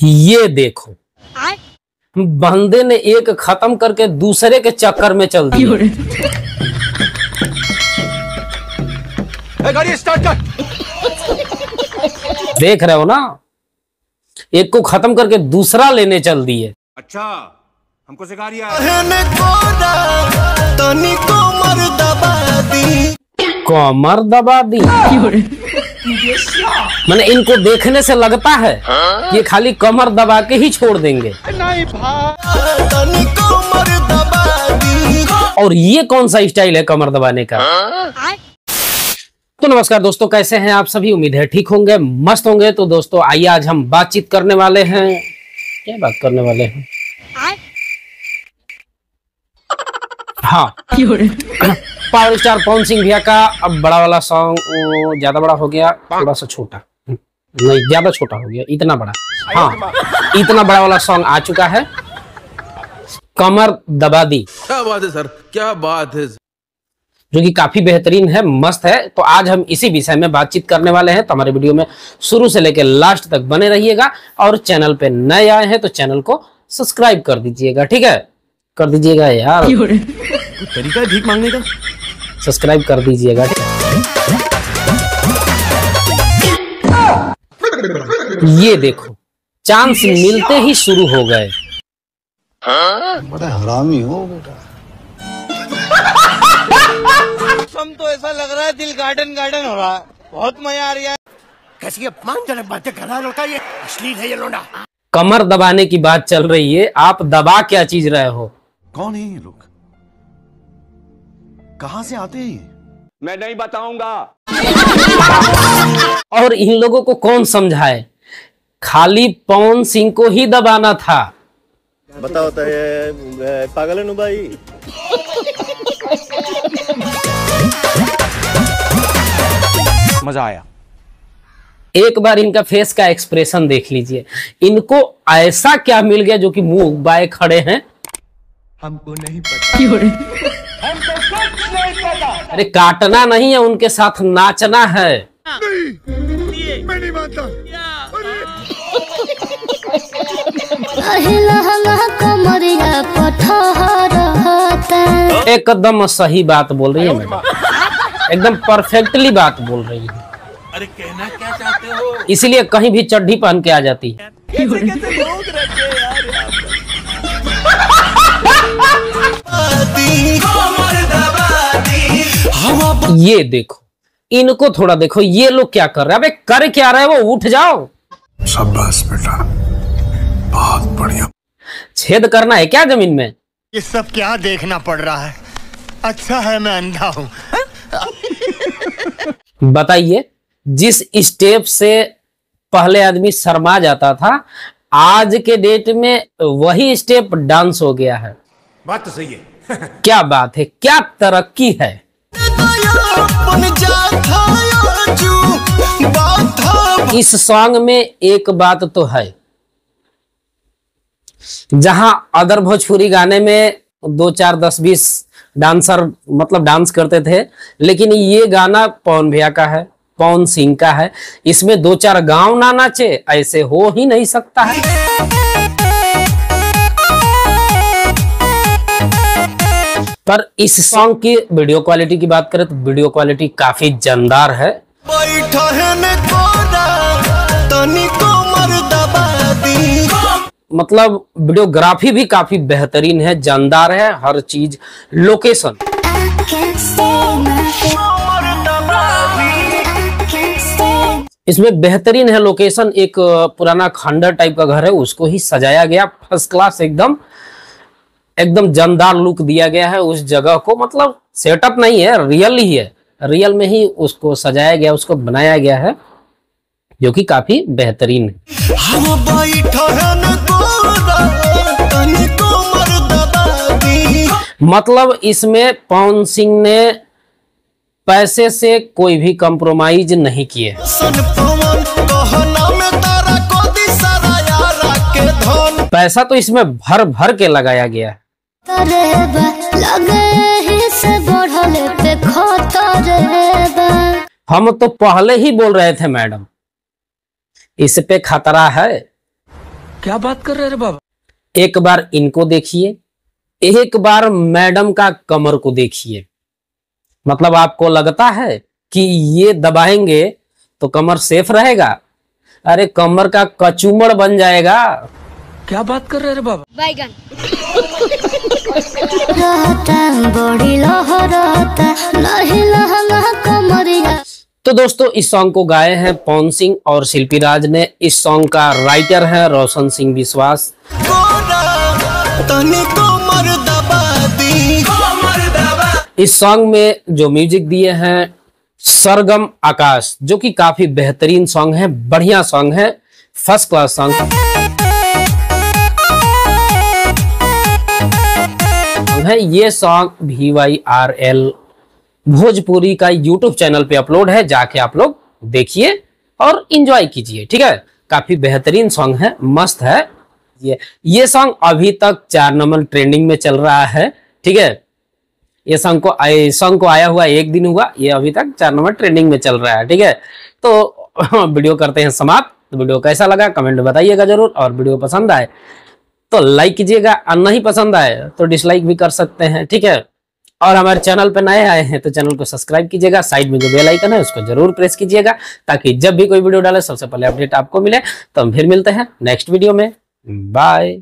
ये देखो, बंदे ने एक खत्म करके दूसरे के चक्कर में चल दिया। गाड़ी स्टार्ट कर। देख रहे हो ना, एक को खत्म करके दूसरा लेने चल दिए। अच्छा, हमको सिखा रिया कमर दबा दी। मैंने इनको देखने से लगता है ये खाली कमर दबा के ही छोड़ देंगे। और ये कौन सा स्टाइल है कमर दबाने का? तो नमस्कार दोस्तों, कैसे हैं आप सभी? उम्मीद है ठीक होंगे, मस्त होंगे। तो दोस्तों आइए आज हम बातचीत करने वाले हैं। क्या बात करने वाले हैं? हाँ, पावर स्टार पवन सिंह भैया का अब बड़ा वाला सॉन्ग ज्यादा बड़ा हो गया, थोड़ा सा छोटा नहीं, ज्यादा छोटा हो गया, इतना बड़ा। हाँ, इतना बड़ा वाला सॉन्ग आ चुका है, कमर दबा दी। क्या बात है सर, क्या बात है, जो कि काफी बेहतरीन है, मस्त है। तो आज हम इसी विषय में बातचीत करने वाले हैं। तो हमारे वीडियो में शुरू से लेकर लास्ट तक बने रहिएगा। और चैनल पे नए आए हैं तो चैनल को सब्सक्राइब कर दीजिएगा, ठीक है? कर दीजिएगा यार, तरीका है भीख मांगने का। सब्सक्राइब कर दीजिएगा। ये देखो, चांस मिलते ही शुरू हो गए। बड़ा हरामी हो बेटा। हम तो ऐसा लग रहा है दिल गार्डन गार्डन हो रहा है, बहुत मजा आ रहा है। कैसी अपमानजनक बातें कर रहा है लड़का, ये अश्लील है ये लोंडा। कमर दबाने की बात चल रही है, आप दबा क्या चीज रहे हो? कौन है ये लोग, कहां से आते हैं? मैं नहीं बताऊंगा। और इन लोगों को कौन समझाए? खाली पवन सिंह को ही दबाना था। बताओ तो ये पागल है भाई। मजा आया। एक बार इनका फेस का एक्सप्रेशन देख लीजिए। इनको ऐसा क्या मिल गया जो कि मुंह बाए खड़े हैं? हमको नहीं पता। अरे काटना नहीं है, उनके साथ नाचना है। नहीं, मैं नहीं मानता। एकदम सही बात बोल रही है मैडम, एकदम परफेक्टली बात बोल रही है। अरे कहना क्या चाहते हो? इसीलिए कहीं भी चड्ढी पहन के आ जाती है। कैसे कैसे लोग रहते हैं यार यहाँ पे। ये देखो, इनको थोड़ा देखो, ये लोग क्या कर रहे हैं? अबे कर क्या रहे हो? उठ जाओ। शाबाश बेटा, बहुत बढ़िया। छेद करना है क्या जमीन में? ये सब क्या देखना पड़ रहा है? अच्छा है मैं अंधा हूँ। बताइए, जिस स्टेप से पहले आदमी शर्मा जाता था, आज के डेट में वही स्टेप डांस हो गया है। बात तो सही है। क्या बात है, क्या तरक्की है। इस सॉन्ग में एक बात तो है, जहां अदर भोजपुरी गाने में 2 4 10 20 डांसर मतलब डांस करते थे, लेकिन ये गाना पवन भैया का है, पवन सिंह का है। इसमें 2 4 गांव ना नाचे, ऐसे हो ही नहीं सकता है। पर इस सॉन्ग की वीडियो क्वालिटी की बात करें तो वीडियो क्वालिटी काफी जानदार है। मतलब वीडियोग्राफी भी काफी बेहतरीन है, जानदार है हर चीज। लोकेशन इसमें बेहतरीन है। लोकेशन एक पुराना खंडर टाइप का घर है, उसको ही सजाया गया फर्स्ट क्लास, एकदम एकदम जानदार लुक दिया गया है उस जगह को। मतलब सेटअप नहीं है, रियल ही है, रियल में ही उसको सजाया गया, उसको बनाया गया है, जो कि काफी बेहतरीन है। मतलब इसमें पवन सिंह ने पैसे से कोई भी कंप्रोमाइज नहीं किए। पैसा तो इसमें भर भर के लगाया गया है। हम तो पहले ही बोल रहे थे मैडम, इस पे खतरा है। क्या बात कर रहे रे बाबा? एक बार इनको देखिए, एक बार मैडम का कमर को देखिए। मतलब आपको लगता है कि ये दबाएंगे तो कमर सेफ रहेगा? अरे कमर का कचूमड़ बन जाएगा। क्या बात कर रहे रे बाबा? बैगन तो दोस्तों इस सॉन्ग को गाए हैं पवन सिंह और शिल्पी राज ने। इस सॉन्ग का राइटर है रोशन सिंह विश्वास। इस सॉन्ग में जो म्यूजिक दिए हैं सरगम आकाश, जो कि काफी बेहतरीन सॉन्ग है, बढ़िया सॉन्ग है, फर्स्ट क्लास सॉन्ग है। ये सॉन्ग VYRL भोजपुरी का YouTube चैनल पे अपलोड है, जाके आप लोग देखिए और एंजॉय कीजिए। ठीक है, काफी बेहतरीन सॉन्ग है, मस्त है। ये सॉन्ग अभी तक 4 नंबर ट्रेंडिंग में चल रहा है। ठीक है, ये सॉन्ग को आया हुआ 1 दिन हुआ, ये अभी तक 4 नंबर ट्रेंडिंग में चल रहा है। ठीक है, तो वीडियो करते हैं समाप्त। तो वीडियो कैसा लगा कमेंट में बताइएगा जरूर, और वीडियो पसंद आए तो लाइक कीजिएगा, और नहीं पसंद आए तो डिसलाइक भी कर सकते हैं। ठीक है, और हमारे चैनल पे नए आए हैं तो चैनल को सब्सक्राइब कीजिएगा, साइड में जो बेल आइकन है उसको जरूर प्रेस कीजिएगा, ताकि जब भी कोई वीडियो डाले सबसे पहले अपडेट आपको मिले। तो हम फिर मिलते हैं नेक्स्ट वीडियो में। बाय।